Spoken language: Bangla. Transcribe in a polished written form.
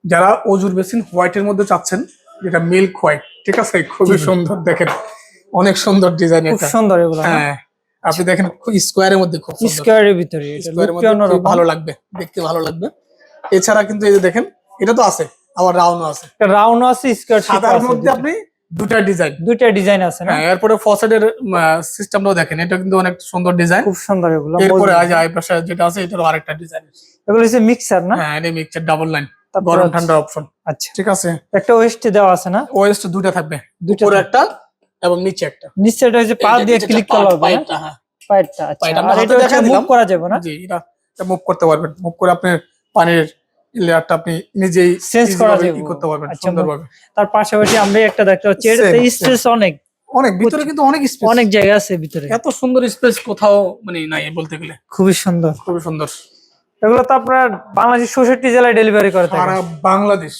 যারা অজুর বেসিন হোয়াইটের মধ্যে চাচ্ছেন, যেটা মিল্ক হোয়াইট, ঠিক আছে, খুবই সুন্দর, দেখেন অনেক সুন্দর ডিজাইন, খুব সুন্দর এগুলো। হ্যাঁ আপনি দেখেন স্কোয়ারের মধ্যে, খুব সুন্দর স্কোয়ারের ভিতরে, এটা স্কোয়ারের লুকটা মধ্যে খুব অন্যরকম। ভালো লাগবে, দেখতে ভালো লাগবে। এছাড়া কিন্তু এই যে দেখেন, এটা তো আছে, আবার রাউন্ড আছে, একটা রাউন্ড আছে, স্কোয়ার শেপ সাদার আছে, মধ্যে আপনি দুইটা ডিজাইন আছে না? হ্যাঁ, এরপরে ফসেটের সিস্টেমটাও দেখেন, এটা কিন্তু অনেক সুন্দর ডিজাইন, খুব সুন্দর এগুলো। এরপরে আজ আইপাশে যেটা আছে এটারও আরেকটা ডিজাইন, এগুলো হচ্ছে মিক্সার না? হ্যাঁ এটা মিক্সচার ডাবল লাইন, তারপর গরম ঠান্ডা অপশন। আচ্ছা, ঠিক আছে, একটা ওয়েস্ট দেওয়া আছে না? ওয়েস্ট দুটো থাকবে, দুইটা উপরে একটা এবং নিচে একটা। নিচেটা হচ্ছে পা দিয়ে ক্লিক করা হবে না? পাইপটা, হ্যাঁ পাইপটা। আচ্ছা, পাইপটা আর এটা হচ্ছে মুভ করা যাবে না? জি, এটা মুভ করতে পারবেন, মুভ করে আপনি পানির লেয়ারটা আপনি নিজেই চেঞ্জ করা যাবে, করতে পারবেন আচ্ছা, সুন্দরভাবে। তার পাশাপাশি আমরা একটা দেখতে পাচ্ছি, এটাতে স্পেস অনেক, অনেক ভিতরে কিন্তু অনেক স্পেস, অনেক জায়গা আছে ভিতরে। এত সুন্দর স্পেস কোথাও মানে নাই বলতে গেলে, খুবই সুন্দর, খুবই সুন্দর। এগুলো তো আপনার বাংলাদেশের ৬৬ জেলায় ডেলিভারি করে থাকে। সারা বাংলাদেশ